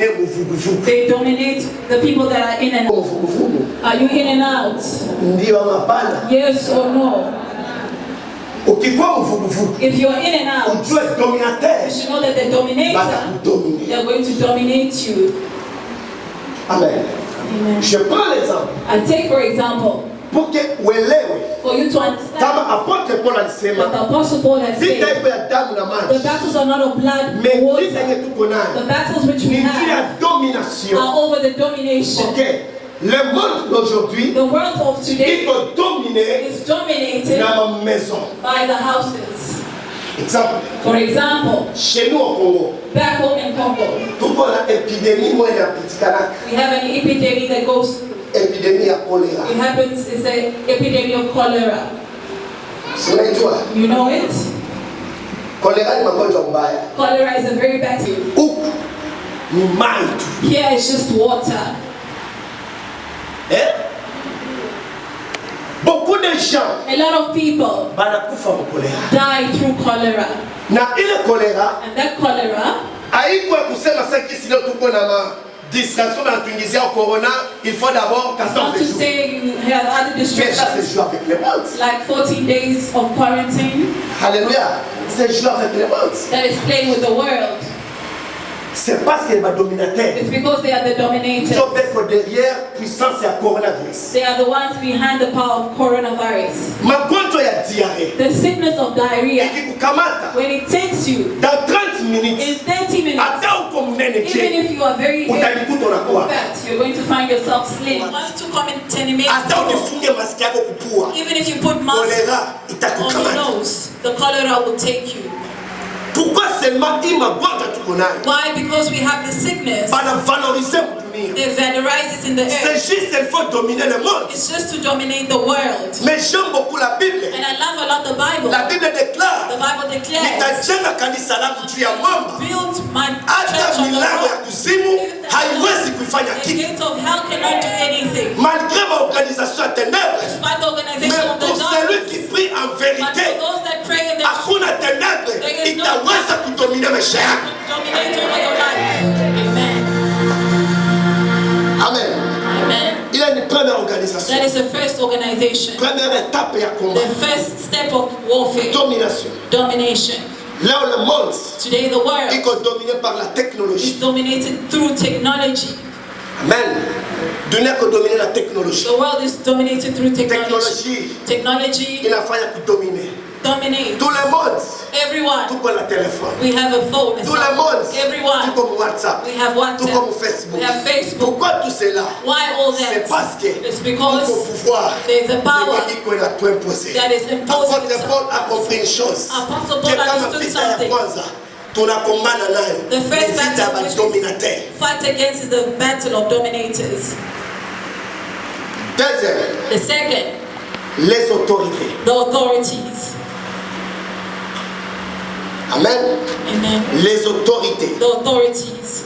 They dominate the people that are in and out. Are you in and out? Yes or no? If you are in and out, you should know that the dominator, they are going to dominate you. Amen. Amen. Je prends l'exemple. I take for example, for you to understand what the Apostle Paul has said. The battles are not of blood or water. The battles which we have are over the domination. Okay. Le monde d'aujourd'hui, the world of today, is dominated by the houses. Exemple. For example, chez nous au Congo, back home in Congo, we have an epidemic that goes. It happens. It's an epidemic of cholera. You know it. Cholera is a very bad thing. Here is just water. Beaucoup de gens, a lot of people die through cholera. And that cholera, il faut d'abord 14 not to jours. say you have other distractions, like 14 days of quarantine. Alléluia. C'est jouer avec les mondes. That is playing with the world. C'est parce qu'elle va dominateur. It's because they are the dominators. Derrière puissance et coronavirus. They are the ones behind the power of coronavirus. Magonjwa ya diarrhée. The sickness of diarrhea. Ikikukamata. When it takes you. Dans 30 minutes. In 30 minutes. Even if you are very ill, in fact, you're going to find yourself slim. Once to come in 10 minutes. Even if you put mask on your nose, the cholera will take you. Pourquoi seulement Why? Because we have the sickness. They valorize it in the earth. It's just to dominate the world. Mais j'aime beaucoup la Bible. And I love a lot the Bible. La Bible déclare. The Bible declares. Build my church on the rock. The gates of hell cannot do anything. Malgré ma organisation ténèbres. Despite the organization of the pour celui qui prie en vérité. But for those that pray in the hakuna ténèbres. Itaweza kudominer maisha yako. Dominate over your life. Amen. Amen. Amen. Il y a une première organisation. That is the first organization. Première étape ya combat. The first step of warfare. Domination. Domination. Là où le monde today the world est dominé par la technologie. Is dominated through technology. Amen. Dunia ko dominer la technologie. The world is dominated through technology. Technology. Inafanya kudominer. Dominate. Tout le monde. Everyone. Tout comme la téléphone. We have a phone. Tout le monde. Everyone. Tout comme WhatsApp. We have WhatsApp. Tout comme Facebook. We have Facebook. Pourquoi tout cela? Why all that? C'est parce que it's because there's a power that is imposing Apôtre Paul a compris une chose. Apostle Paul understood something. The first battle fight against is the battle of dominators. The second, les autorités. The authorities. Amen. Amen. Les autorités. The authorities.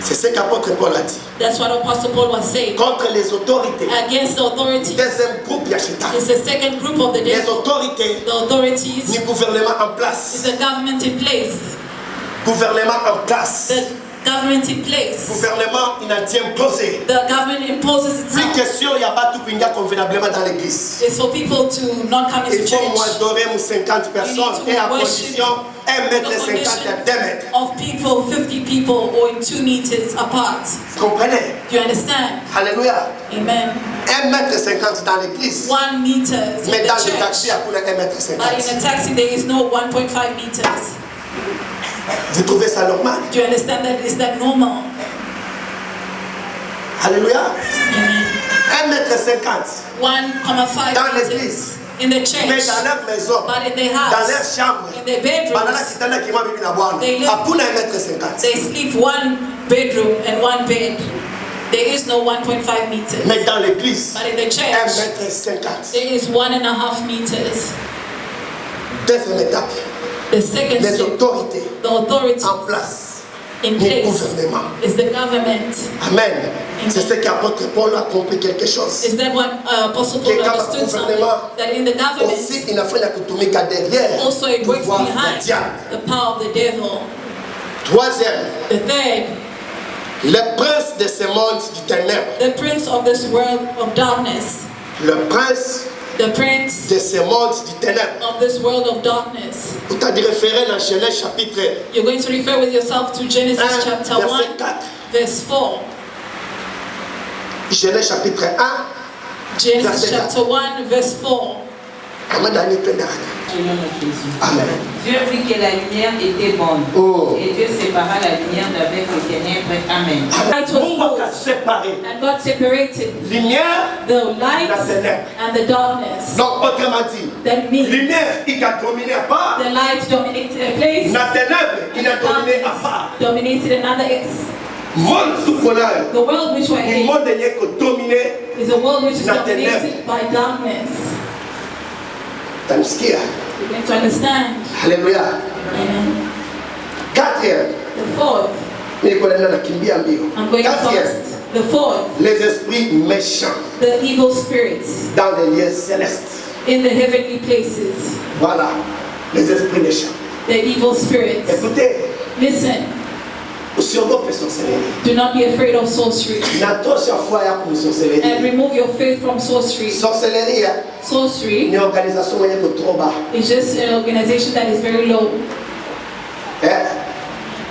C'est ce qu'apôtre Paul a dit. That's what Apostle Paul was saying. Contre les autorités. Against the authorities. Deuxième groupe Yachita. It's the second group of the devil. Les autorités. The authorities. Ni gouvernement en place. Is the government in place. Gouvernement en place. The government in place. Gouvernement imposé. The government imposes itself. Plus question il y a pas tout pinga convenablement dans l'église. It's for people to not come into church. Il faut adorer 50 personnes et à condition 1,50 m à 2 mètres. Of people, 50 people or in 2 meters apart. Comprenez? Do you understand? Alléluia. Amen. 1,50 m dans l'église. 1 meter. Mais dans le taxi, il y a 1,50 m. But in a taxi, there is no 1.5 meters. Vous trouvez ça normal? Do you understand that? Is that normal? Alléluia. Amen. 1,50 m. 1.5 dans l'église. In the church. Mais dans leur maison. But in their house. Dans leur chambre. In their bedrooms. They sleep 1 bedroom and 1 bed. There is no 1.5 meters. Mais dans l'église. But in the church. 1,50 m. There is 1.5 meters. Deuxième étape. The second les step, autorités the authorities en place, in le place gouvernement. is the government. Amen. C'est ce qu'apôtre Paul a compris quelque chose. Is that what Apostle Paul understood something? That in the government, aussi il a fait la kutumika derrière. Also it works behind the power of the devil. Troisième. The third. Le prince de ce monde du ténèbre. The prince of this world of darkness. Le prince the prince de ce monde du ténèbre. Of this world of darkness. Vous allez référer dans Genèse chapitre. You're going to refer with yourself to Genesis chapter 1, verse 4. Genèse chapitre 1. Genesis chapter 1, verse 4. Amen. Dieu vit que la lumière était bonne. Oh. Et Dieu sépara la lumière d'avec les ténèbres. Amen. And God separated lumière, the light and the darkness. Donc autrement dit, that means lumière il a dominé à part. The light dominated a place. La ténèbre il a dominé à part. Dominated another the world which we're in is a world which is dominated by darkness. You're going to understand. Hallelujah. Amen. Quatrième. The fourth. I'm going first. The fourth. Les esprits méchants. The evil spirits. Dans les lieux célestes. In the heavenly places. Voilà. Les esprits méchants. The evil spirits. Écoutez. Listen. Do not be afraid of sorcery. And remove your faith from sorcery. Sorcery is just an organization that is very low. The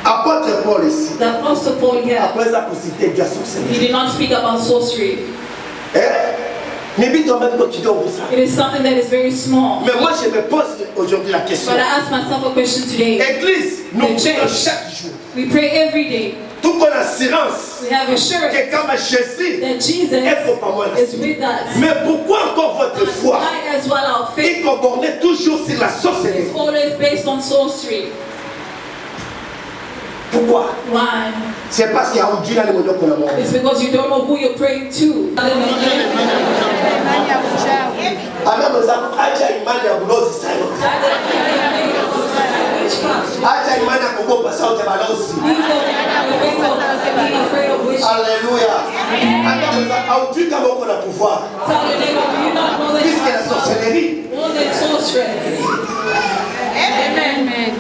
Apostle Paul here, he did not speak about sorcery. It is something that is very small. Mais moi je me pose aujourd'hui la question. But I ask myself a question today. Église, nous prions chaque jour. We pray every day. Tout qu'on assurance. We have assurance que quand Jésus that Jesus is with us. Mais pourquoi encore votre foi as well our faith est bornée toujours sur la sorcellerie? It's always based on sorcery. Pourquoi? Why? C'est parce qu'il y a un Dieu dans le monde qu'on a mort. It's because you don't know who you're praying to. Alléluia. Puisque la sorcellerie. Amen.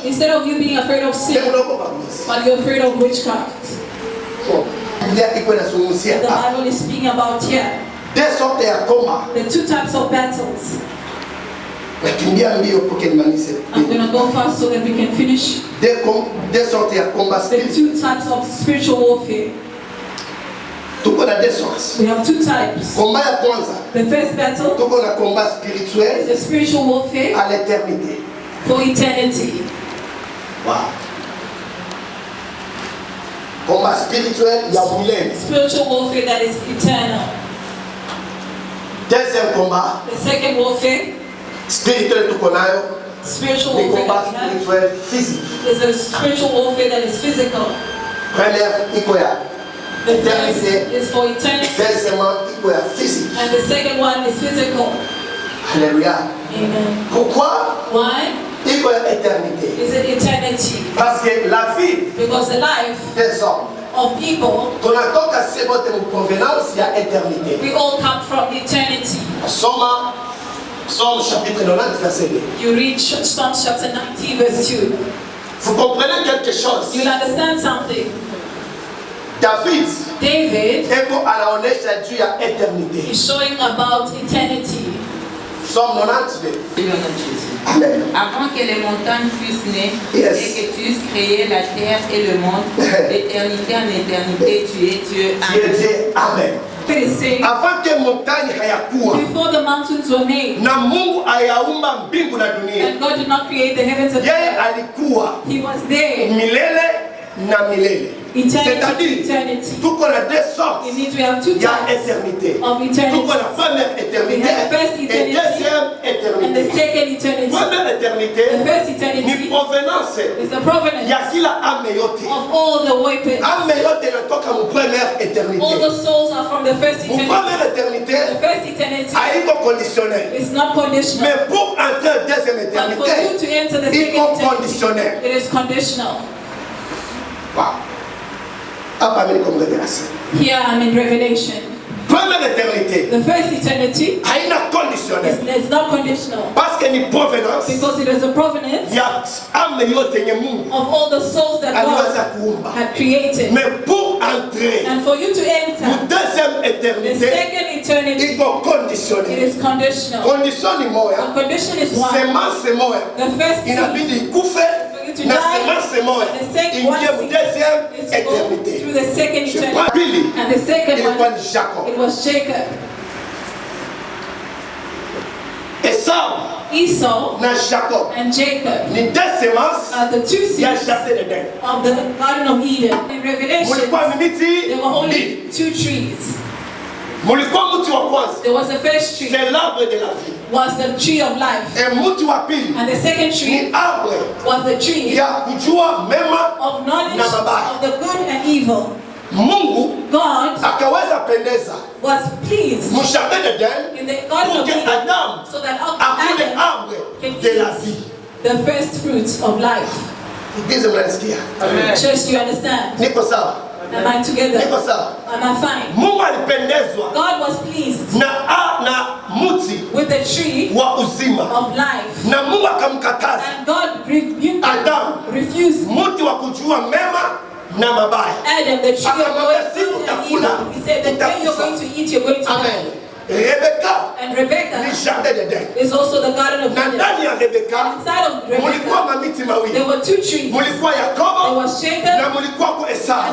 Instead of you being afraid of sin, but you're afraid of witchcraft. The Bible is speaking about here. The two types of battles. I'm going to go fast so that we can finish. The two types of spiritual warfare. We have two types. The first battle is the spiritual warfare for eternity. Wow. Spiritual warfare that is eternal. The second warfare, spiritual warfare is a spiritual warfare that is physical. The first is for eternity, and the second one is physical. Hallelujah. Amen. Why? Is it eternity? Parce que la vie because the life des hommes of people, we all come from eternity. Psalm chapitre 90 verset 2. You read Psalm chapter 90 verse 2. Vous comprenez quelque chose? You'll understand something. David is showing about eternity. Psalm 92. Amen. Avant que les montagnes fussent nées et que tu eusses créé la terre et le monde, d'éternité en éternité, tu es Dieu. Amen. Avant que montagne hayakuwa, before the mountains were made, na Mungu ayaumba mbingu na dunia, and God did not create the heavens and yeye alikuwa, He was there, milele na milele. C'est-à-dire, tuko na deux sortes ya éternité. Tuko na première éternité et deuxième éternité. Première éternité ni provenance ya kila ame yote. Ame yote inatoka mu première éternité. Mu première éternité haiko conditionnel. Mais pour entrer en deuxième éternité, il est conditionnel. Wow. Here I'm in Revelation. Première éternité. The first eternity. Haina conditionnel. It's not conditional. Parce que ni provenance. Because it is a provenance. Ya ame yote yenye Mungu. Of all the souls that God had created. Mais pour entrer. And for you to enter. Pour deuxième éternité. The second eternity. Il faut conditionnel. It is conditional. Condition ni moya. The condition is one. Semence moya. The first seed. Inabidi ikufe. Na semence moya. Ingie mu deuxième éternité. Through the second eternity. And the second one. It was Jacob. Esau na Jacob and Jacob ni deux semences are the two seeds of the Garden of Eden. In Revelation, there were only two trees. There was the first tree, was the tree of life, and the second tree was the tree of knowledge of the good and evil. Mungu God akaweza pendeza was pleased in the Garden of Eden Adam so that akule arbre de la vie, the first fruits of life. Church, you understand? Niko sawa? Am I together? Niko sawa? Am I fine? Mungu alipendezwa God was pleased na muti with the tree wa uzima of life. Na Mungu akamkataza And God rebuked Adam, refused muti wa kujua mema na mabaya. Adam, the tree of good and evil. He said, the day you're going to eat, you're going to die. Rebecca is also the Garden of Eden. Inside of Rebecca, there were two trees. There was Jacob and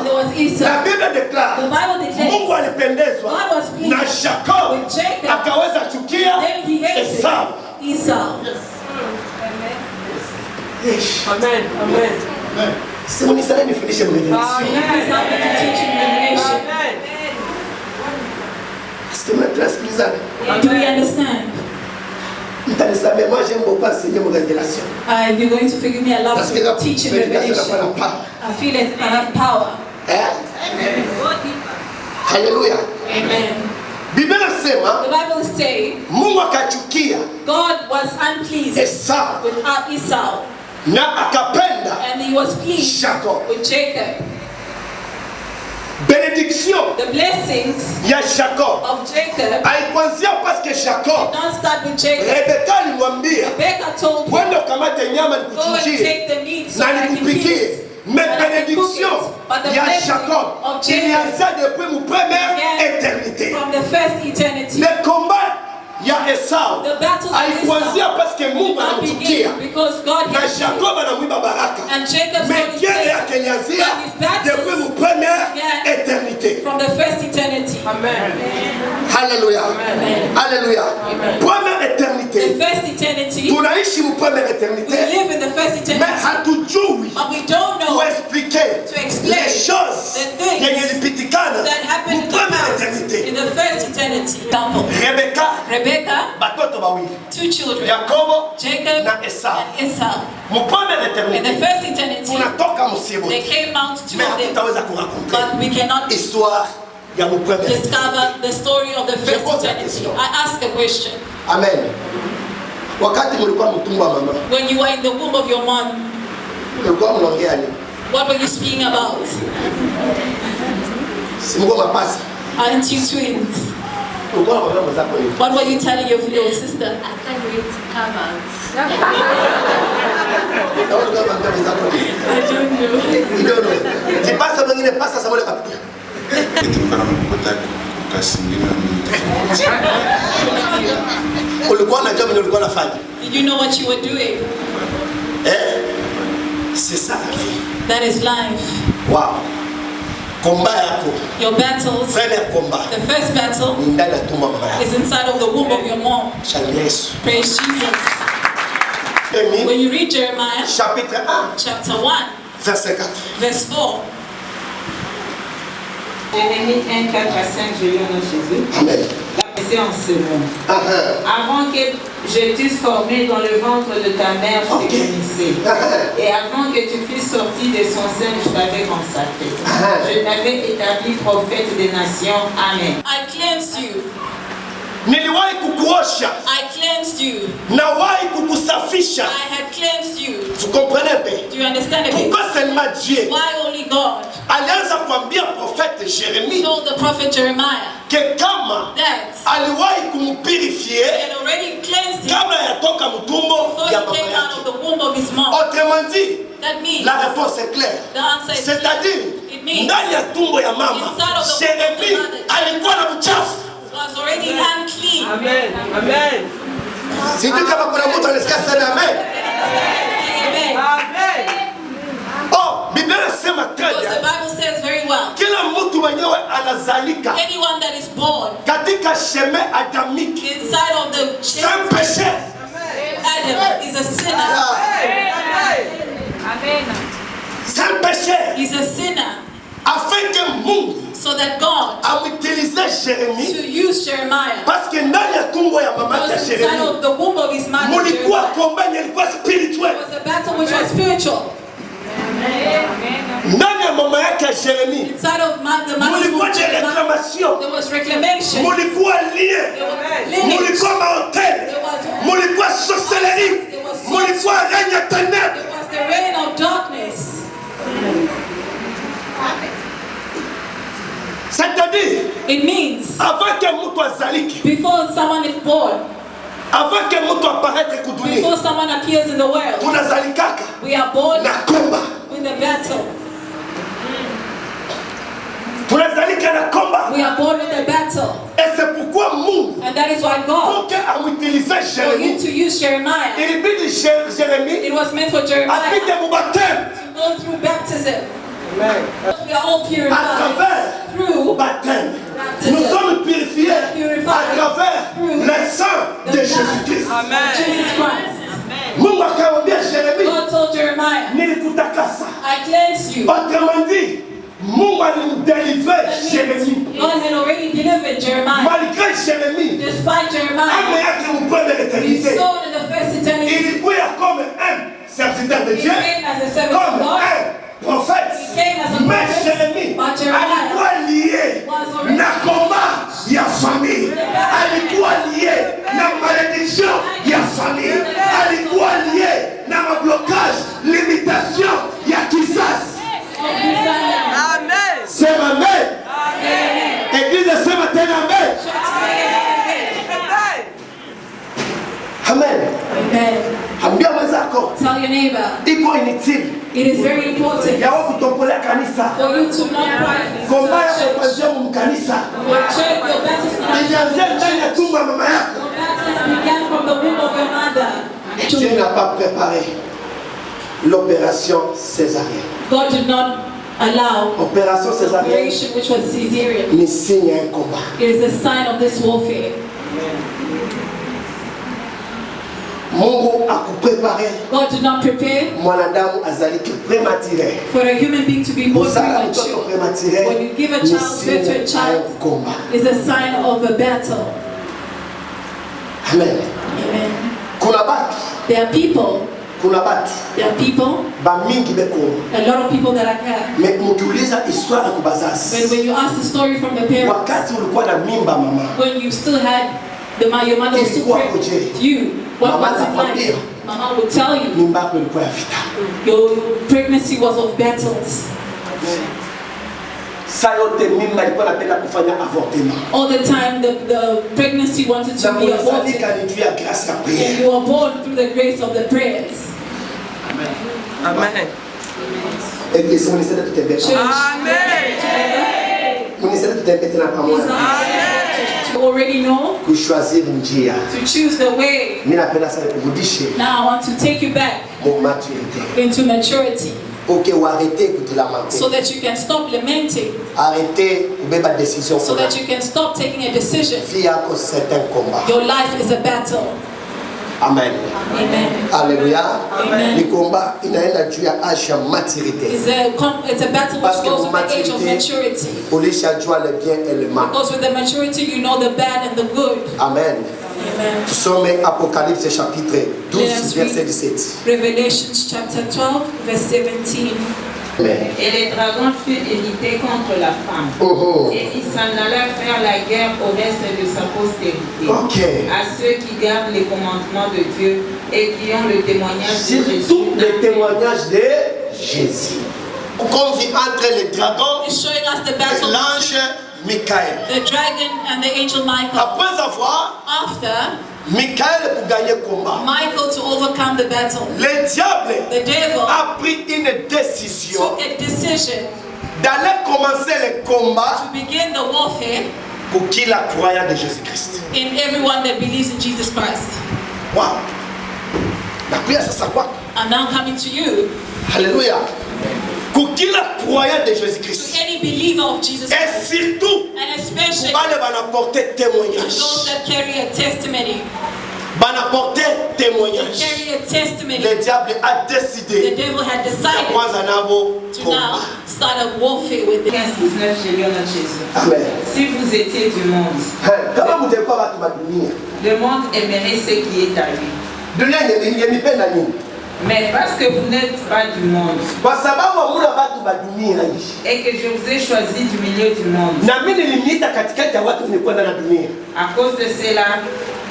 there was Esau. The Bible declares God was pleased with Jacob. Then he hated Esau. Yes. Amen. Amen. Let me finish with Please help me to teach in Revelation. Do we understand? You're going to forgive me. I love to teach in Revelation. I feel that I have power. Hallelujah. Amen. The Bible says God was unpleased with Esau. And he was pleased with Jacob. The blessings of Jacob did not start with Jacob. Rebecca told him, go and take the meat so that I can eat it. Mais bénédiction, il y a Jacob qui inianza depuis mon première éternité. From the first eternity. Le combat ya Esau haikuanzia parce que Mungu anamchukia na Jacob anamwiba baraka, mais guerre yake ilianzia depuis mon première éternité. From the first eternity. Amen. Hallelujah. Hallelujah. Première éternité. The first eternity. Tunaishi mu première éternité. We live in the first eternity. Mais hatujui but we don't know to explain les choses yenye lipitikana that happened in the first eternity. Rebecca, batoto bawili, two children, Yakobo Jacob na Esau. And Esau. Mu première éternité. In the first eternity, tunatoka musibo. They came out two of them. But we cannot histoire ya mu première discover the story of the first eternity. I ask a question. Amen. Wakati mulikuwa mtumbo wa mama. When you were in the womb of your mom, mulikuwa mnaongea nini? What were you speaking about? Simuko mapasi. Aren't you twins? What were you telling your sister? I can't wait to come out. I don't know. You don't know. The pastor doesn't pass Samuel Kapita. Did you know what you were doing? C'est ça la vie. That is life. Wow. Your battles, the first battle is inside of the womb of your mom. Praise Jesus. When you read Jeremiah chapter 1, verse 4. Jérémie 1, 4 à 5, je lis au nom de Jésus. Amen. La pensée en ce monde. Avant que je t'eusse formé dans le ventre de ta mère, je te connaissais. Et avant que tu fusses sorti de son sein, je t'avais consacré. Je t'avais établi prophète des nations. Amen. I cleansed you. Niliwahi kukuosha. I cleansed you. Nawahi kukusafisha. I had cleansed you. Vous comprenez? Do you understand? Pourquoi seulement Dieu? Why only God? Alianza kuambia prophète prophète Jérémie told the prophet Jeremiah que kama aliwahi kumpurifier kabla yatoka mtumbo ya baba yake. Autrement dit, la réponse est claire. C'est-à-dire, ndani ya tumbo ya mama, Jérémie alikuwa na uchafu. Amen. Amen. Sijui kama kuna mtu anasikia sana amen. Amen. Oh, Biblia inasema the Bible says very well. Kila mtu mwenyewe anazalika Anyone that is born katika sheme adamiki inside of the sans péché. Adam is a sinner. Amen. Sans péché. He's a sinner. Afin que Mungu so that God amuutilize Jérémie to use Jeremiah parce que ndani ya tumbo ya mama ya inside Jérémie of the womb of his mother mulikuwa combat ilikuwa spirituel. It was a battle which was spiritual. Ndani ya mama yake Jérémie inside of the mother's womb there was reclamation. Mulikuwa lien. Mulikuwa mahotel. Mulikuwa sorcellerie. Mulikuwa règne de ténèbres. It was the reign of darkness. C'est-à-dire, it means avant que mtu azalike, before someone is born, avant que mtu apparaître kudunia, before someone appears in the world, tunazalikaka we are born na komba, in the battle. tunazalika na komba. We are born in the battle. Et c'est pourquoi Mungu, and that is why God, pour amutilize for him to use Jeremiah, Jérémie, it was meant for Jeremiah apite mu baptême, to go through baptism. Amen. We are all purified through baptême. Nous sommes purifiés à travers le sang de Jésus-Christ. Jesus Christ. Mungu akamwambia Jérémie, God told Jeremiah, nilikutakasa. I cleanse you. Autrement dit, Mungu alimdélivre Jérémie. God had already delivered Jeremiah. Malgré Jérémie, despite Jeremiah, he sown in the first eternity. Il est comme un serviteur de Dieu, comme un prophète. Mais Jérémie alikuwa lié na combat ya famille, alikuwa lié na malédiction ya famille, alikuwa lié na blocage, limitation ya kizazi. Amen. Sema amen. Église sema tena amen. Amen. Amen. Ambia mwenzako. Tell your neighbor. Iko inutile. It is very important ya kutompolea kanisa. For you to not practice. Komba ya kuanzia mkanisa. Your church, your baptism. Ilianzia ndani ya tumbo ya mama yako. Your baptism began from the womb of your mother. Dieu n'a pas préparé l'opération césarienne. God did not allow opération césarienne, which was cesarean. ni signe un combat. It is a sign of this warfare. Mungu akuprepare. God did not prepare mwanadamu azalike prématuré. For a human being to be born premature. When you give a child birth to a child, is a sign of a battle. Amen. Amen. Kuna batu. There are people. Kuna batu. There are people. Ba mingi beko. A lot of people that are here. Mais mukiuliza histoire ya kubazazi. But when you ask the story from the parents. Wakati ulikuwa na mimba mama. When you still had your mother was still pregnant with you. What was it like? Mama would tell you. Mimba yako ilikuwa ya vita. Your pregnancy was of battles. All the time the pregnancy wanted to be aborted. And you were born through the grace of the prayers. Amen. Amen. You already know to choose the way. Now I want to take you back into maturity. So that you can stop lamenting. So that you can stop taking a decision. Your life is a battle. Amen. Amen. Alléluia. Amen. Le combat inaenda juu ya âge ya maturité. It's a battle which goes with the age of maturity. Ulishajua le bien et le mal. Because with the maturity you know the bad and the good. Amen. Amen. Somme Apocalypse chapitre 12 verset 17. Revelations chapter 12 verse 17. Et les dragons furent irrités contre la femme. Et il s'en alla faire la guerre au reste de sa postérité. À ceux qui gardent les commandements de Dieu et qui ont le témoignage de Jésus. Surtout le témoignage de Jésus. qu'on vit entre les dragons It's showing us the et battle l'ange Michael. the dragon and the angel Michael. Après avoir After Michael pour gagner le combat, Michael to overcome the battle, le diable the devil a pris une décision took a decision d'aller commencer le combat to begin the warfare pour qui la croyant de Jésus-Christ. in everyone that believes in Jesus Christ. Wow. La prière, c'est ça quoi? I'm now coming to you, Alléluia. Pour qui la croyant de to Jésus-Christ. any believer of Jesus Et Christ, surtout, and especially pour aller apporter témoignage. those that carry a testimony. Apporter témoignage. Carry a testimony. Le diable a The décidé devil had de decided prendre un avo to combat. now start a warfare with them. 15-19, j'ai lu en notre Jésus. Amen. Si vous étiez du monde, Comment vous devez pas battre dunia? le monde aimerait ce qui est à lui. Dunia yemipenda nini? Mais parce que vous n'êtes pas du monde Kwa sababu hamuna watu wa dunia hii. et que je vous ai choisi du milieu du monde, Na mimi nilimiita katikati ya watu nilikuwa na dunia. à cause de cela,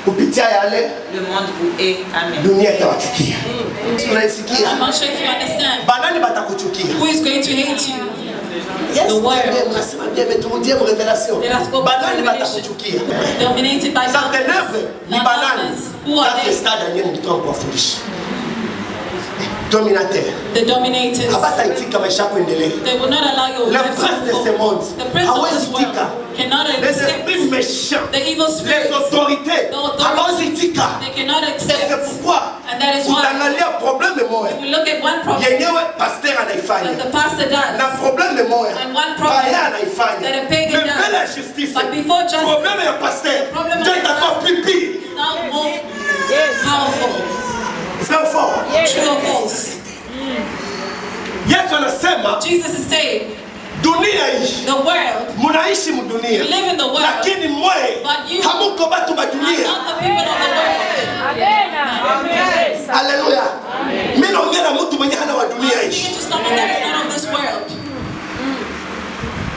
Kupitia yale le monde vous hait. Amen. dunia itawachukia. Tunaisikia? I'm not sure if you understand. Banani batakuchukia? Who is going to hate you? Yes, The world. mnasema bien, mais turudie mu revelation. Let us go back to Banani Revelation. batakuchukia? Dominated by Za ténèbres ni Not banani. others. Who are Kati they? stade Daniel mtoa kuwafundisha. Dominateur. The dominators. Habata itika maisha kuendelea. They will not allow your Le life prince de to ce go. monde. The prince of Hawezi this world tika. cannot Les accept esprits méchants. the evil Les spirits. autorités. The authorities. Hawezi tika. They cannot Et c'est accept. pourquoi And that is why utaangalia problème moja. we look at one problem Yenyewe pasteur anaifanya. that the pastor Na does. problème moja. And one problem Paya anaifanya. that a pagan Mais mbele ya does. justice. But before justice, Problème ya pasteur. problem Dieu of est encore plus pire. it's now more powerful. Très fort. True or false? Yesu anasema Jesus is saying, dunia hii the world, munaishi mudunia. you live in the world, Lakini mwe but you hamuko batu ba are dunia. not the people of the world. Haleluya. Mimi naongea na mtu mwenye hana wa dunia I'm hii. speaking to someone that is not of this world.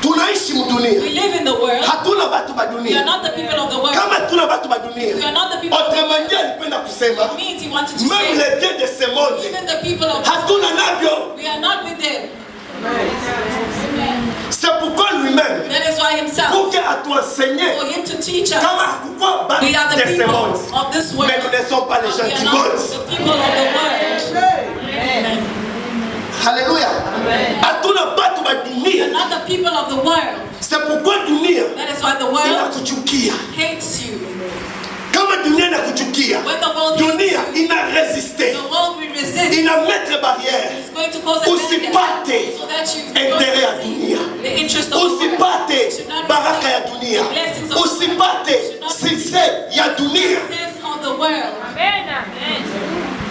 Tunaishi mudunia. We live in the world. Hatuna batu ba We are dunia. not the people of the world. Kama tuna batu ba dunia. We are not the people of the Autrement world. dit, alipenda kusema It means he wanted to même say, les dieux de ce monde even the people of hatuna navyo. we are not with them. C'est pourquoi lui-même That is why himself, pour que atuenseigne for him to teach us, kama hakukuwa batu we are the de ce people monde. of this world. Mais nous ne sommes pas les But gens we du are not monde. the people of the world. Amen. Alléluia. Hatuna batu ba We dunia. are not the people of the world. C'est pourquoi dunia That is why the world inakuchukia. hates you. Kama dunia inakuchukia, When the world dunia hates you, inaresiste, the world will resist. inamettre barrière. It's going to cause a barrier Usipate so that you intérêt ya dunia. the interest of the world. Usipate baraka ya dunia. Usipate succès ya dunia. Success of the world.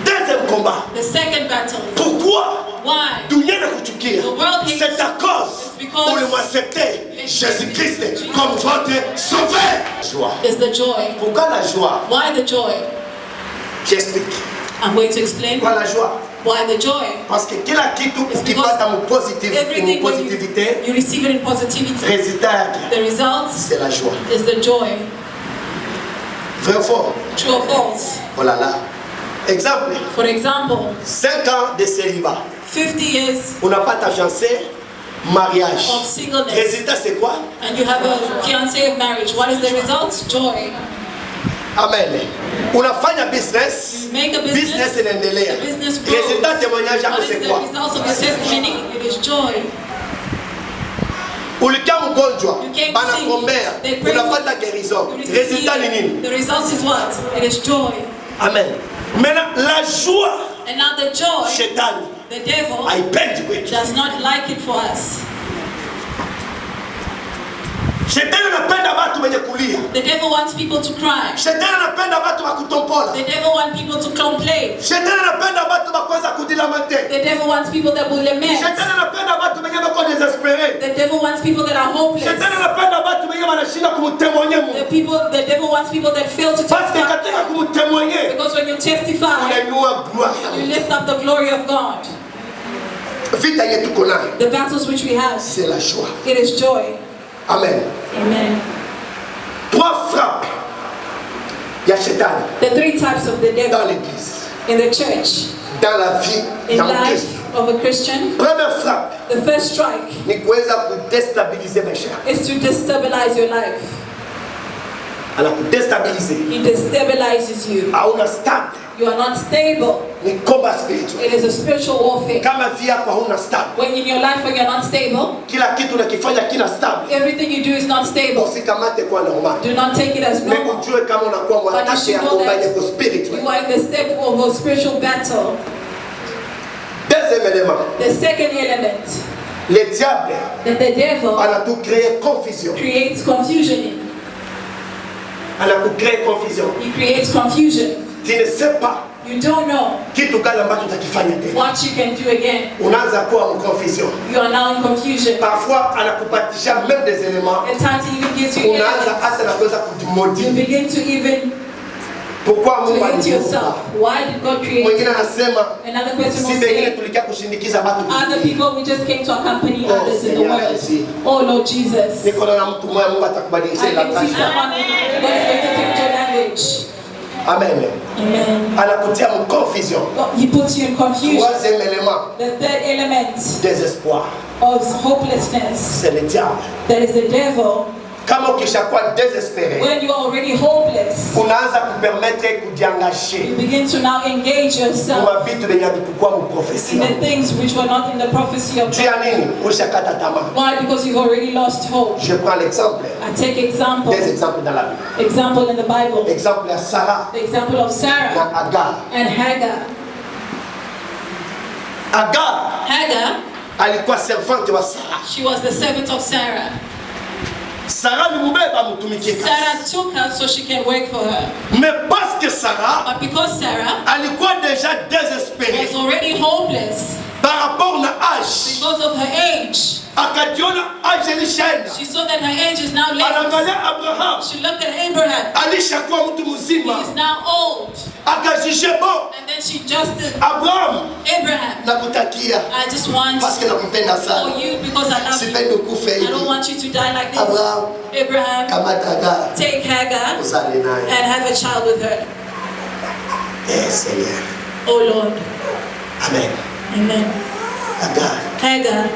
Deuxième combat. The second battle. Pourquoi Why? dunia inakuchukia? The world hates C'est à cause because où le accepter Jésus-Christ comme votre sauveur. Joie. is the joy. Pourquoi la joie? Why the joy? J'explique. I'm going to explain Pourquoi la joie? why the joy. Parce que kila kitu It's ukipata mu Everything when positivité, you receive it in positivity, résultat yake the results c'est la joie. is the joy. Vrai ou fort? True or false? Oh là là. Exemple, For example, 5 ans de célibat. 50 years On n'a pas ta fiancée, mariage. of singleness, Résultat c'est quoi? and you have a fiancé of marriage. What is the result? Joy. Amen. Unafanya business, You make a business, inaendelea. the business grows. Résultat témoignage yako What is c'est the quoi? result of your testimony? It is joy. Ulikia mgonjwa, You came banakuombea, sick. They pray unapata for guérison. you. You receive Résultat ni healing. nini? The result is what? It is joy. Amen. Maintenant, la joie, And now the joy, shetani the devil haipendi kwetu. does not like it for us. Shetani anapenda watu wenye kulia. The devil wants people to cry. Shetani anapenda watu wa kutompola. The devil wants people to complain. Shetani anapenda watu wa kuweza kudilamate. The devil wants people that will lament. Shetani anapenda watu wenye wako desespere. The devil wants people that are hopeless. Shetani anapenda watu wenye wanashinda kumtemonya Mungu. The devil wants people that fail to Parce que testify. katika kumtemonya, Because when you testify, unainua gloire. you lift up the glory of God. Vita yetu tuko nayo, The battles which we have, c'est la joie. it is joy. Amen. Amen. 3 frappes. Il y a Shetani The 3 types of the dans devil l'église, in the church, dans la vie, in dans life, Christ. of a Christian, première frappe, the first strike, ni kuweza kudestabiliser maisha yako. Is to destabilize your life. Anakudestabiliser. He destabilizes you. Hauna stable. You are not stable. Ni combat spiritual. It is a spiritual warfare. Kama via kwa hauna stable. When in your life when you're not stable, kila kitu unakifanya kina stable. Everything you do is not stable. Usikamate kwa normal. Do not take it as normal. Ujue kama unakuwa mwanamke ya combat ya spiritual. You are in the step of a spiritual battle. Deuxième élément. The second element. Le diable. That the devil. A tout créé confusion. Creates confusion in. Elle a créé confusion. He creates confusion. Tu ne sais pas. You don't know what you can do again. Unaanza kuwa confusion. You are now in confusion. Parfois anakupatisha même des éléments. At times he even gives you unaanza hata na kuweza kujimodi. You begin to even pourquoi Mungu yourself. Why did God create? Mwingine anasema another person si wengine tulikia kushindikiza watu. Other people we just came to accompany others in the world. Oh Lord Jesus. Niko na mtu mmoja Mungu atakubadilisha la taifa. God is going to change your language. Amen. Amen. Anakutia mu confusion. He puts you in confusion. Troisième élément. The third element. Désespoir. Of hopelessness. C'est le diable. That is the devil. Kama ukishakuwa désespéré, when you are already hopeless, unaanza kupermettre kujiengager. You begin to now engage yourself kwa vitu vyenye havikuwa mu prophecy. In the things which were not in the prophecy of God. Ushakata tamaa. Why? Because you've already lost hope. Je prends l'exemple. I take example. Des exemples dans la Bible. Example in the Bible. Exemple de Sarah. The example of Sarah. Na Hagar. And Hagar. Hagar. Alikuwa servante wa Sarah. She was the servant of Sarah. Sarah took her so she can work for her. Mais parce que Sarah, but because Sarah, alikuwa déjà désespérée. Was already hopeless. Par rapport na âge. Because of her age. Akajiona âge ilishaenda. She saw that her age is now late. Anaangalia Abraham. She looked at Abraham. Alishakuwa mtu mzima. He is now old. Akajije bon. And then she just Abraham. Nakutakia. I just want parce que nakupenda sana. For you because I love Sipendi ukufe hivi. I don't want you to die like this. Abraham. Kamata Hagar. Take Hagar. Uzale naye. And have a child with her. Yes, Seigneur. Oh Lord. Amen. Amen. Hagar.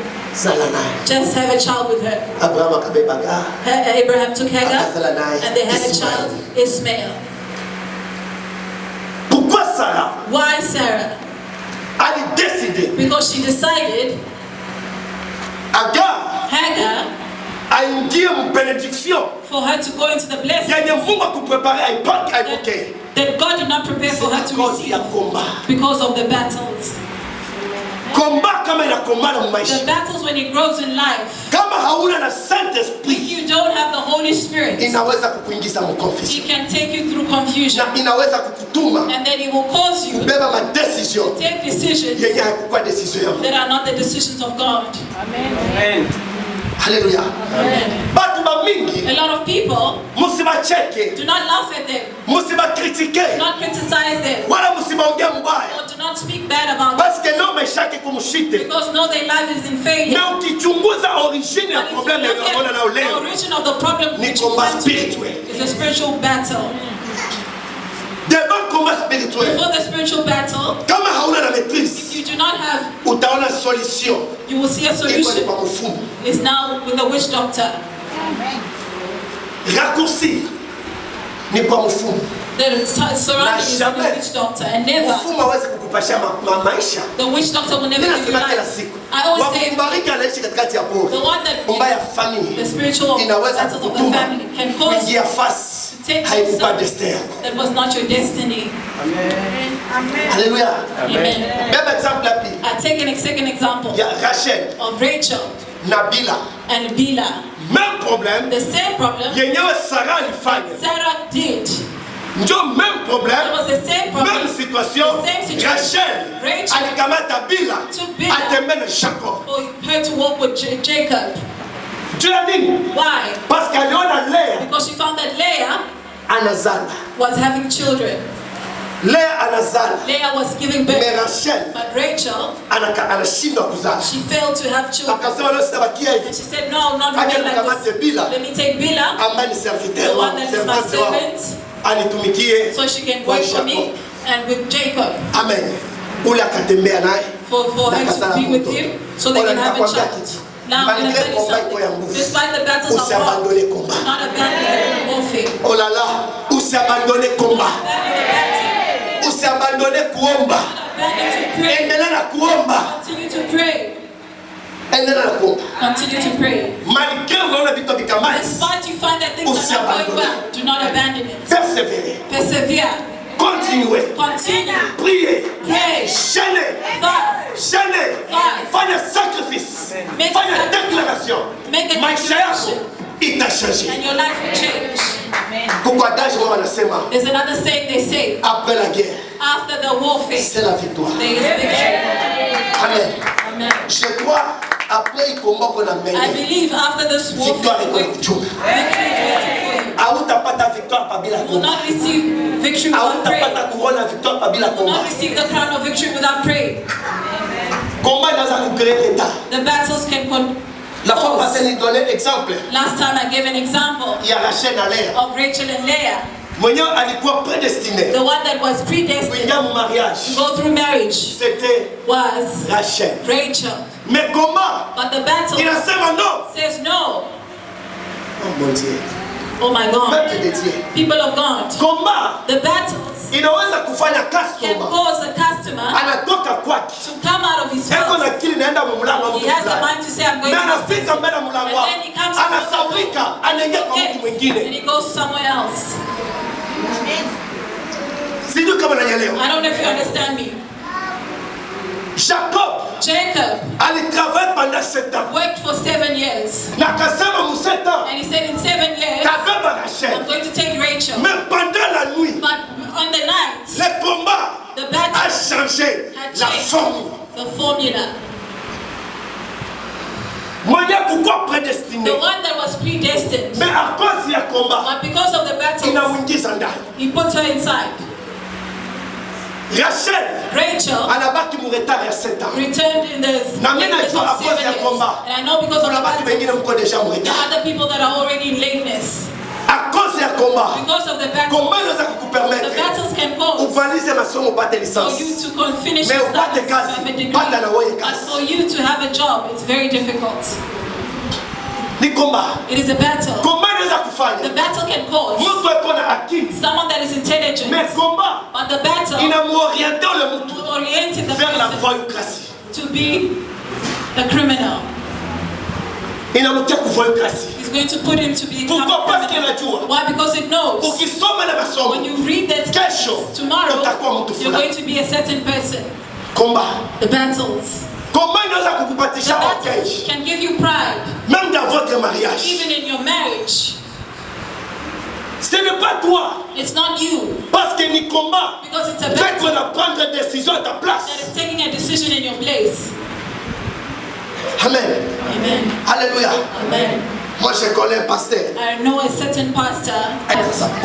Just have a child with her. Abraham took Hagar and they had a child, Ishmael. Why Sarah? Because she decided Hagar for her to go into the blessing that God did not prepare for her to receive because of the battles. The battles when it grows in life. If you don't have the Holy Spirit, He can take you through confusion. And then He will cause you to take decisions that are not the decisions of God. Amen. Hallelujah. Amen. A lot of people do not laugh at them. Do not criticize them. Or do not speak bad about them. Because no, their life is in failure. But if you look at the origin of the problem which you find is a spiritual battle. Before the spiritual battle, if you do not have, you will see a solution. It's now with the witch doctor. Raccourci n'est pas mfumu. The surrounding is the witch doctor and never. The witch doctor will never give you life. I always say the one that the spiritual battles of the family can cause you to take something that was not your destiny. Amen. Hallelujah. Amen. I take a second example of Rachel and Bila. Même problème. The same problem. Sarah did. Même problème. It was the same problem. Même situation. Rachel alikamata Bila. Atemene Jacob. For her to walk with Jacob. Why? Because she found that Leah was having children. Leah was giving birth. But Rachel, she failed to have children. And she said, no, not like this. Let me take Bila, the one that is my servant, so she can work for me and with Jacob. Amen. For for her to be with him so they can have a child. Now I'm going to tell you something. Despite the battles of war, not abandon the warfare. Oh là là, ou s'abandonner combat. Ou s'abandonner kuomba. Endelea na kuomba. Continue to pray. Endelea na kuomba. Continue to pray. Malgré unaona vitu vikamai. Despite you find that things are not going well, do not abandon it. Persévérer. Persevere. Continuez. Continue. Priez. Pray. Chaînez. Fast. Chaînez. Fast. Fanya sacrifice. Make Fanya a déclaration. Make a Maisha yako declaration. itachangé. And your life will change. Pourquoi adage moi wanasema There's another saying they say. après la guerre, After the warfare, c'est la victoire. there is victory. Amen. Amen. Je crois après le combat qu'on a mené, I believe after this victoire warfare, est victory is comme waiting for you. Hautapata victoire pa bila You will combat. not receive victory without praying. Hautapata couronne la victoire pa bila You will not combat. receive the crown of victory without praying. Combat inaweza kucreer l'état. The battles can La fois passée, il donnait exemple. Last time I gave an example Il y a Rachel à l'air. of Rachel and Leah, Mwenyewe alikuwa prédestiné. the one that was predestined Kuingia mu to mariage. go through marriage C'était was Rachel. Rachel. Mais combat, But the battle il asema non. says no. Oh mon Dieu. Oh my God. Peuple de Dieu. People of God. Combat The battles inaweza kufanya can customer cause a customer anatoka kwake. to come out of his Eko na house. akili naenda mu mlango wa He mtu has the fulani. mind to say, I'm going Na to anafika mbele ya mlango wako. And then he comes to Anasaulika, anaingia kwa mtu and mwingine. he goes somewhere else. Sijui kama nanyelewa. I don't know if you understand me. Jacob Jacob alitravaille pendant 7 ans. worked for 7 years. Na akasema mu 7 ans, And he said, in 7 years, tabeba I'm Rachel. going to take Rachel. Mais pendant la nuit, But on the night, le combat the a battle changé had la changed forme. the formula. Mwenye kukuwa prédestiné. The one that was predestined. Mais à cause ya combat, But because of the battle, inamwingiza ndani. he puts her inside. Rachel Rachel anabaki mu retard ya 7 ans. returned in the Na mimi lateness najua of à cause 7 ya years. combat. And I know because of Kuna the batu wengine battle, mko deja mu there retard. are other people that are already in lateness. À cause ya combat, Because of the battle, combat inaweza the kukupermettre battles can cause umalize masomo upate for licence. you to finish Mais your upate studies, kazi, have a degree. pata na wewe But kazi. for you to have a job, it's very difficult. Ni combat. It is a battle. Combat inaweza The kufanya battle can cause mtu eko na akili. someone that is intelligent, Mais combat but the battle inamuoriente ule mtu will orient the vers la person voyoucratie. to be a criminal. Inamtia kuvoyoucratie. He's going to put him to be a Pourquoi? Parce qu'il criminal. anajua Why? Because it knows ukisoma na masomo when you read that kesho tomorrow, utakuwa mtu you're fulani. going to be a certain person. Combat. The battles. Combat inaweza The kukupatisha battles orgueil. can give you pride, Même dans votre mariage. even in your marriage. Ce n'est pas toi. It's not you, Parce que ni combat. because it's a Dieu battle qu'on a prendre des décisions à ta that place. is taking a decision in your place. Amen. Amen. Alléluia. Amen. Moi je connais un pasteur. I know a certain pastor,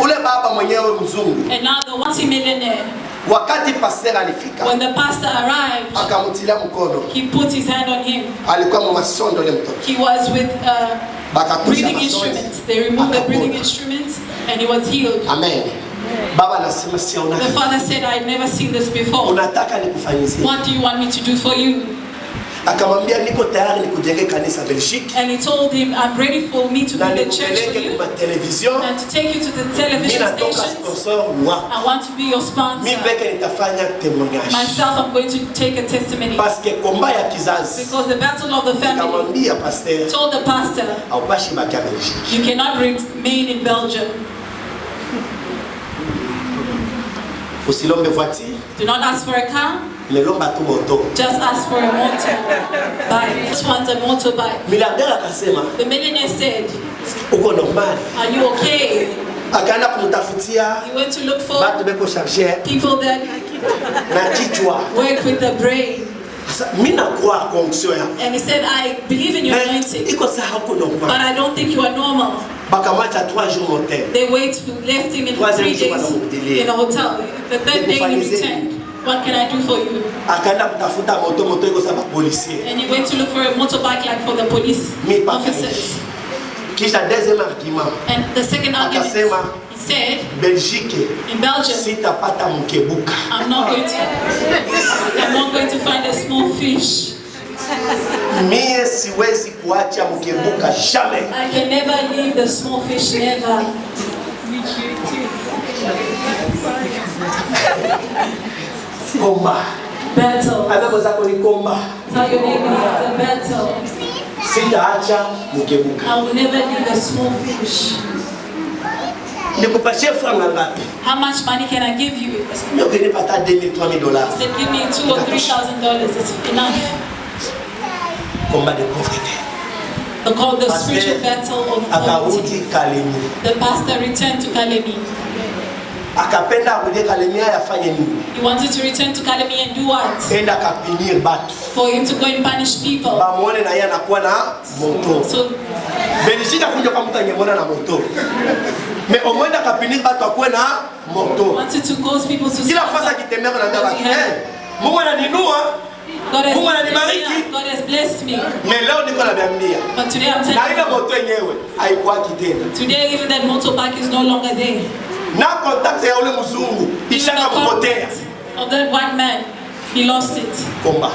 Ule baba mwenyewe mzungu. and now the multi-millionaire. Wakati pasteur alifika, When the pastor arrived, akamutilia mkono. he put his hand on him. Alikuwa mu masondo le mtoto. He was with Bakatusha breathing masondo. instruments. They removed the breathing Akapona. instruments, and he was healed. Amen. Baba anasema siona. The father said, I'd never seen this before. Unataka nikufanyizie? What do you want me to do for you? Akamwambia niko tayari nikujenge kanisa Belgique. And he told him, I'm ready for me to Na be the church for nikupeleke you kwa television. and to take you to the television Mimi natoka stations. sponsor wako. I want to be your Mimi sponsor. peke nitafanya témoignage. Myself, I'm going to take a testimony. Parce que combat ya kizazi. Because the battle of the family Akamwambia pasteur, told the pastor, haupashi bakia Belgique. you cannot remain in Belgium. Usilombe voiture, Do not ask for a car. melomba tu moto. Just ask for a motorbike. Just want a motorbike. Milliardaire akasema, The millionaire said, uko normal. are you okay? Akaenda kumtafutia He went to look for batu beko charger people that na kichwa. work with the brain. Sasa mimi nakuwa konksio ya. And he said, I believe in your anointing, Iko saa hauko but normal. I don't think you are normal. Bakamwacha 3 jours hotel. They left him in 3 days in a hotel. The third day he returned. What can I do for you? Akaenda kutafuta moto iko sababu policier. And he went to look for a motorbike like for the police Mi pa officers. Kisha deuxième argument. And the second argument, Akasema he said, Belgique, in Belgium, sitapata mkebuka. I'm not going to find a small fish. Mie siwezi kuacha mkebuka jamais. I can never leave the small fish, never. Komba. Battle. Anapo zako ni komba. Tell your neighbor it's a battle. Sitaacha mkebuka. I will never leave a small fish. Nikupashie franga ngapi? How much money can I give you? Mimi ukinipata $2,000-$3,000. He said, give me $2,000 or $3,000. It's enough. Combat de pauvreté. Called the spiritual battle of poverty. The pastor returned to Kalemi. Akapenda kuja Kalemi afanye nini? He wanted to return to Kalemi and do what? Enda kapinir batu. For him to go and punish people. Bamuone na yeye anakuwa na moto. So Belgique kuja kama mtu angemwona na moto. Mais au moins kapinir batu akuwe na moto. Wanted to cause people to kila fasa kitembea na ndaba. Mungu ananinua. Mungu ananibariki. God has blessed me. Mais leo niko na biambia. But today I'm telling you. Na ile moto yenyewe haikuwa tena. Today even that motorbike is no longer there. Na contact ya ule mzungu ishaka kupotea. Of that white man, he lost it. Komba.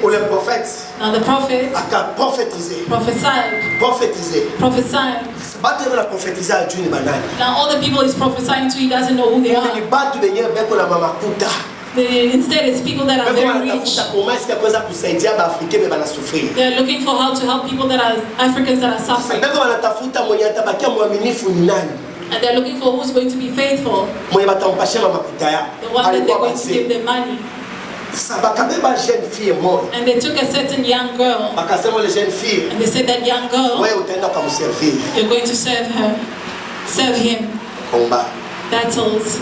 Ule prophète. Now the prophet prophesied. Batu la prophétiser ajui ni banani. Now all the people he's prophesying to, he doesn't know who they are. Ni batu benye beko na mamakuta. Instead, it's people that are very rich. They're looking for how to help people that are Africans that are suffering. And they're looking for who's going to be faithful. The one that they're going to give them money. And they took a certain young girl. And they said that young girl, you're going to serve her. Serve him. Battles.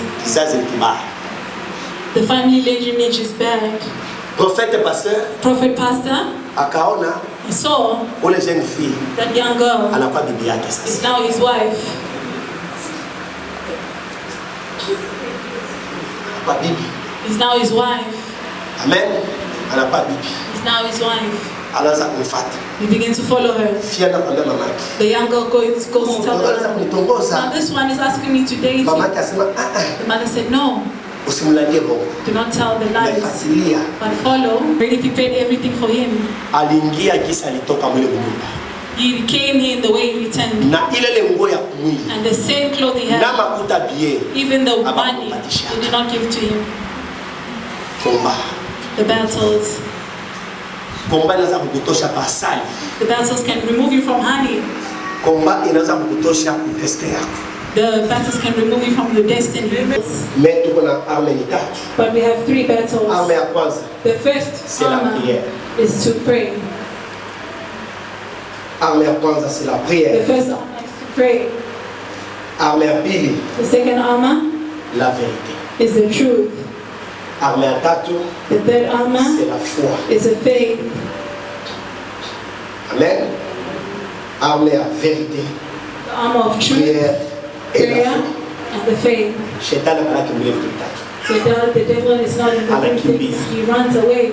The family lineage is bad. Prophet pastor. He saw that young girl is now his wife. He's now his wife. Amen. He's now his wife. He begins to follow her. The young girl goes to tell her. Now this one is asking me to date you. The mother said no. Do not tell the lies, but follow. Really prepared everything for him. He came here in the way he returned. And the same clothes he had, even the money, they did not give to him. The battles. The battles can remove you from honey. The battles can remove you from your destiny. But we have three battles. The first armor is to pray. The first armor is to pray. The second armor is the truth. The third armor is the faith. Amen. The armor of truth. Prayer and the faith. So the devil is not in the three things. He runs away.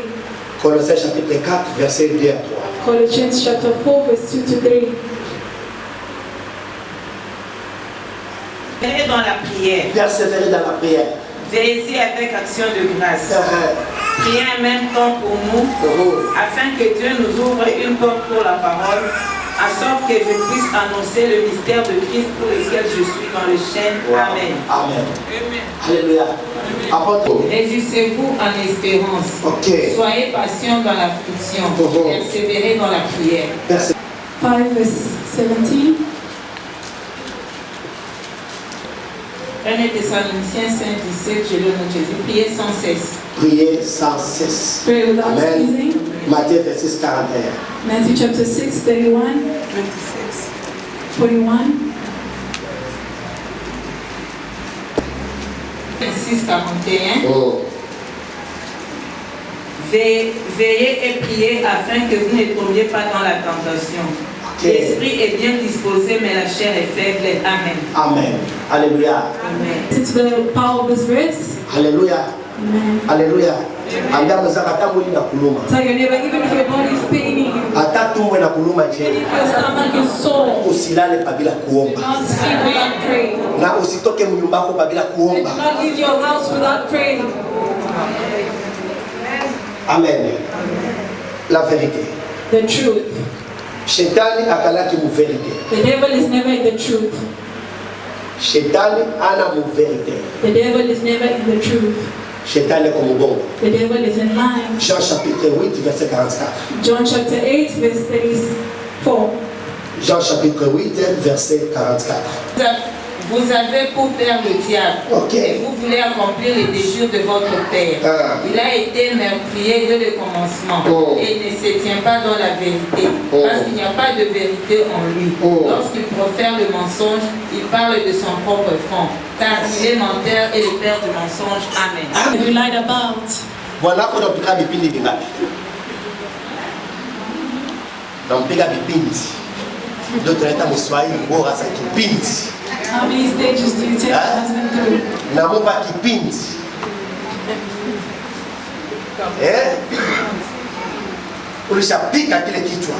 Colossiens chapitre 4 verset 2 à 3. Colossians chapter 4 verse 2 to 3. Persévérer dans la prière. Persévérer dans la prière. Veillez avec action de grâce. Priez en même temps pour nous, afin que Dieu nous ouvre une porte pour la parole, en sorte que je puisse annoncer le mystère de Christ pour lequel je suis dans le chêne. Amen. Amen. Alléluia. Réjouissez-vous en espérance. Soyez patients dans l'affliction. Persévérez dans la prière. 5 verse 17. 1 Thessaloniciens 5, 17, je le note Jésus. Priez sans cesse. Priez sans cesse. Pray without Amen. ceasing. Matthieu 26, 41. Matthew chapter 6, 31. 41. 26, 41. Veillez et priez afin que vous ne tombiez pas dans la tentation. L'esprit est bien disposé, mais la chair est faible. Amen. Amen. Alléluia. Amen. It's the power of this verse. Alléluia. Amen. Alléluia. Tell your neighbor, even if your body is paining you. Ata tumbo na kuluma je. Even if your stomach is sore, Usilale pabila do kuomba. not sleep without praying. Na usitoke mnyumba yako pabila And kuomba. do not leave your house without praying. Amen. La vérité. The truth. Shetani akalaki mu vérité. The devil is never in the truth. Shetani ana mu vérité. The devil is never in the truth. Shetani est comme bon. The devil is in lying. Jean chapitre 8 verset 44. John chapter 8 verse 34. Jean chapitre 8 verset 44. Vous avez pour père le diable, et vous voulez accomplir les désirs de votre père. Il a été meurtrier dès le commencement et ne se tient pas dans la vérité, parce qu'il n'y a pas de vérité en lui. Lorsqu'il profère le mensonge, il parle de son propre fond, car il est menteur et le père du mensonge. Amen. You lied about. Voilà qu'on a pris bipindi bingapi. Donc piga bipindi. D'autres états muswahili bora sa kipindi. How many stages do you take your husband through? Namupa kipindi. Ulishapika kile kichwa.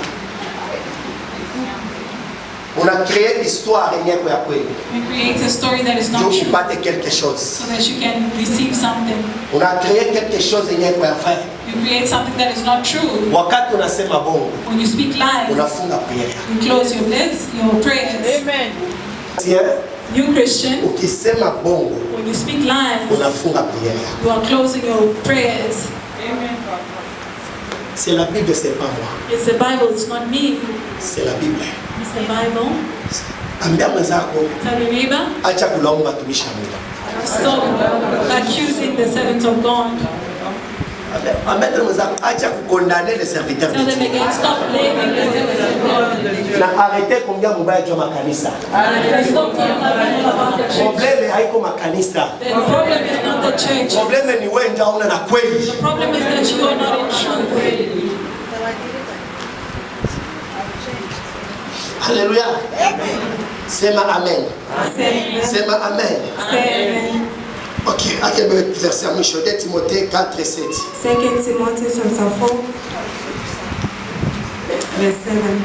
On a créé l'histoire yenye kwa kweli. We create a story that is not Ndio true, upate quelque chose. so that you can receive something. On a créé quelque chose yenye kwa faire. You create something that is not true. Wakati unasema bongo, When you speak lies, unafunga prayer. you close your lips, your prayers. Amen. Tiens, You Christian, ukisema bongo, when you speak lies, unafunga prayer. you are closing your prayers. Amen. C'est la Bible, c'est pas moi. It's the Bible, it's not me. C'est la Bible. It's the Bible. Ambia mwenzako Tell your neighbor, acha kulaumu watumishi wa Mungu. stop accusing the servants of God. Ambia mwenzako acha kukondane les serviteurs Tell de them Dieu. again, stop blaming the servants of God. Na arrêtez kuongea mubaya juu ya makanisa. And stop talking about the church. Probleme haiko makanisa. The problem is not the church. Probleme ni wewe ndio una na kweli. The problem is that you are not in truth. Haleluya. Sema amen. Sema amen. Amen. Ok, akebe verset ya mwisho 2 Timothée 4:7. 2 Timothy chapter 4, verse 7.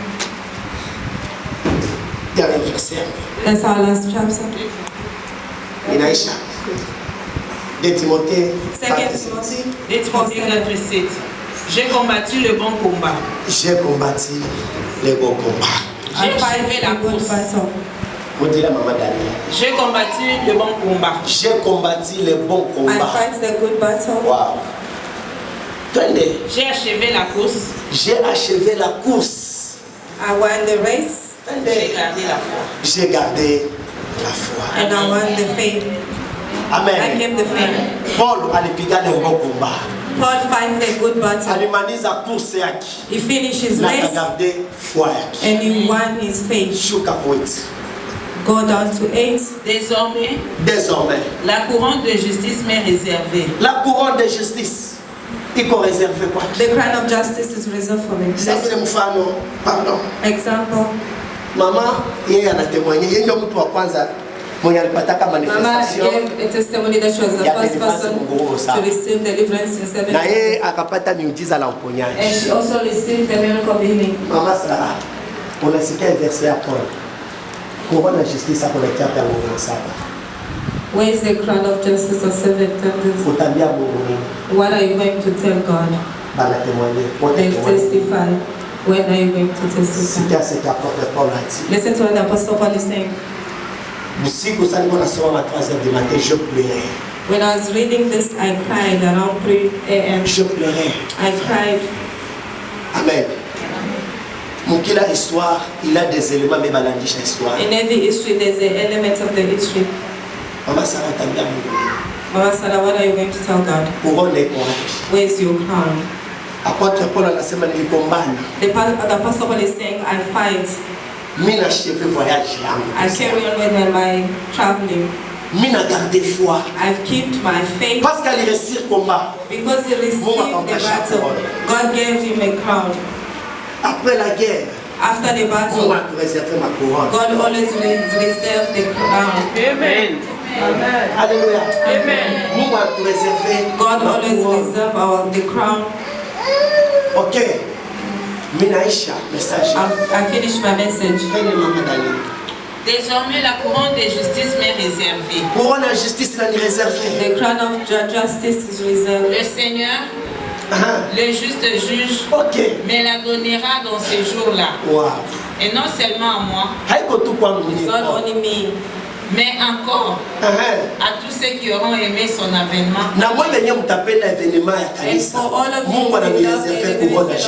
Dernier verset. That's our last chapter. Inaisha. 2 Timothée 2 Timothy 4:7. J'ai combattu le bon combat. J'ai combattu le bon combat. J'ai achevé la course. On dit la maman Daniel. J'ai combattu le bon combat. J'ai combattu le bon I combat. fight the good battle. Wow. Attendez. J'ai achevé la course. J'ai achevé la course. I won the race J'ai gardé la foi. J'ai gardé la foi. and I won the faith. I Amen. kept the faith. Paul alipiga le bon combat. Paul fights the good battle. Alimaliza course yake. He finished his Na race akagarde foi yake. and he won his faith. Shuka point. Go down to 8. Désormais, Désormais, la couronne de justice m'est réservée. la couronne de justice iko réservé quoi? The crown of justice is reserved for me. Sasa ile mfano, pardon. Example. Mama yeye anatemwenye, yeye ndio mtu wa kwanza mwenye alipataka Mama manifestation gave a testimony that she was the ya first deliverance person Mungu sana. to receive deliverance in 7 na days. yeye akapata miujiza la And uponyaji. she also received the miracle of healing. Mama Sara, unasikia verse ya Paul. Couronne de justice akuletea kwa Mungu saba. Where is the crown of justice of 7 thunders? Utambia Mungu nini? What are you going to tell God? Bana témoigner, wote Then témoigner. testify. When are you going to testify? Sikia ce qu'apôtre Paul a dit. Listen to what the Apostle Paul is saying. Usiku sana nilikuwa nasoma à 3h du matin, je pleurais. When I was reading this, I cried around 3 a.m. Je pleurais. I cried. Amen. Mon kila histoire, il a des éléments mais balandisha histoire. In every history, there's an element of the history. Mama Sara tambia Mungu. Mama Sarah, what are you going to tell God? Couronne iko wapi? Where's your crown? Apôtre Paul anasema nilipambana. The Apostle Paul is saying, I fight. Mimi na chef voyage yangu. I carry on with my traveling. Mimi na garder foi. I've kept my faith. Parce qu'elle réussit combat. Because he received the battle, God gave him a crown. Après la guerre, After the Mungu battle, atureserve ma couronne. God always reserved the crown. Amen. Alléluia. Amen. Mungu atureserve God ma always couronne. reserved the crown. OK. I finished my message. Désormais, la couronne de justice m'est réservée. The crown of justice is reserved. Le Seigneur, le juste juge, me la donnera dans ces jours-là. Wow. Et non seulement à moi, It's not only me, mais encore à tous ceux qui auront aimé son avènement. and for all of you who love the God has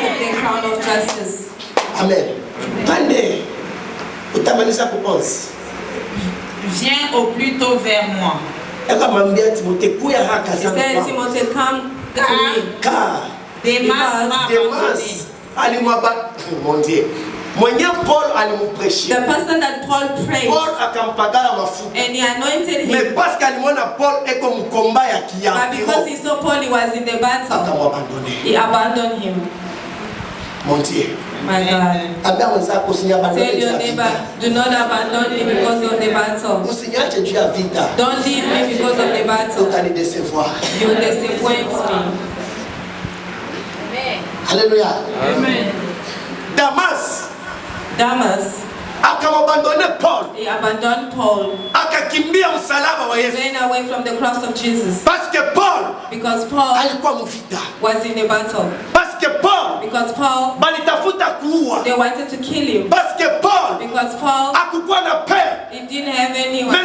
put the crown of justice. Amen. Viens au plus tôt vers moi. He said, Timothy, come to me. Car Demas m'a abandonné. The person that Paul prayed, and he anointed him, but because he saw Paul, he was in the battle, he abandoned him. My God. Tell your neighbor, do not abandon me because of the battle. Don't leave me because of the battle. You will disappoint me. Alléluia. Amen. Damas Paul. He abandoned Paul. He ran away from the cross of Jesus. Because Paul was in a battle. Because Paul, they wanted to kill him. Because Paul, he didn't have anyone. But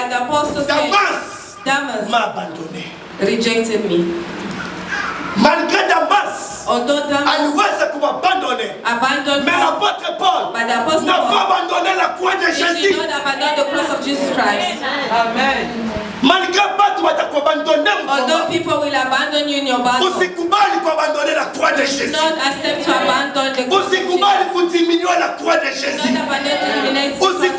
the apostle said, Damas rejected me. Although Damas abandoned me, but the apostle Paul, he did not abandon the cross of Jesus Christ. Amen. Although people will abandon you in your battle, do not accept to abandon the cross of Jesus. Do not abandon to eliminate the cross of Jesus.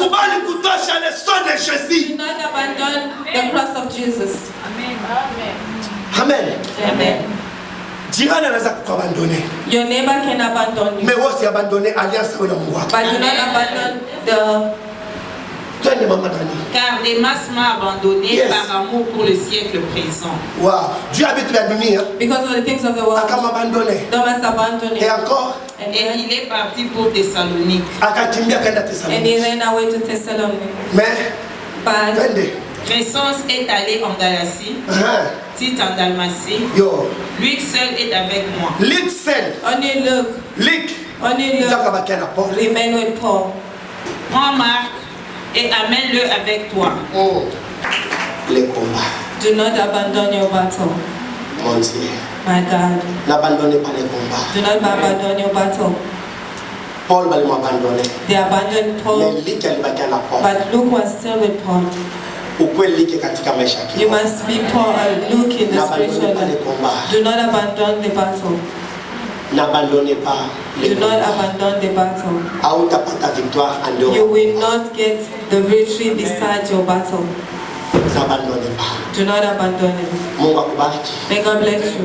Do not abandon the cross of Jesus. Amen. Amen. Your neighbor can abandon you, but do not abandon the... Car Demas m'a abandonné par amour pour le siècle présent. Wow. Because of the things of the world, Damas abandoned him. Et il est parti pour Thessalonique. And he ran away to Thessalonians. But Crescence est allé en Galatie, Tite en Dalmatie. Luc seul est avec moi. only Luke remain with Paul. Prends Marc et amène-le avec toi. Do not abandon your battle. My God. Do not abandon your battle. They abandoned Paul, but Luke was still with Paul. You must be Paul and Luke in the spiritual life. Do not abandon the battle. Do not abandon the battle. You will not get the victory beside your battle. Do not abandon it. May God bless you.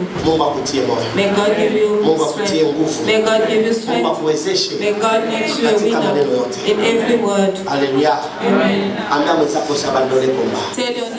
May God give you strength. May God give you strength. May God make you a winner in every word. Alléluia. Amen. Amen. Tell your